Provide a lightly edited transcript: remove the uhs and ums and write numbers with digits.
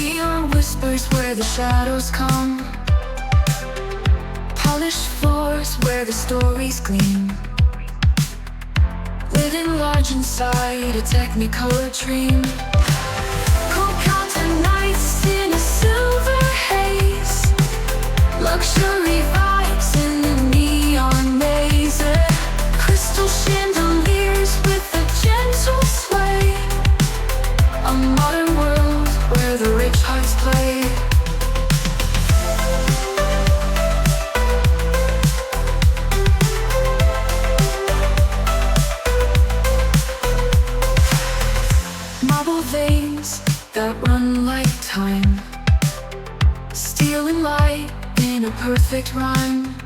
Neon whispers where the shadows come, polished floors where the stories gleam, living large inside a technicolor dream. Kolkata nights in a silver haze, luxury vibes in the neon maze, crystal chandeliers with a gentle sway, a modern world where the rich hearts play. Marble veins that run like time, steel and light in a perfect rhyme.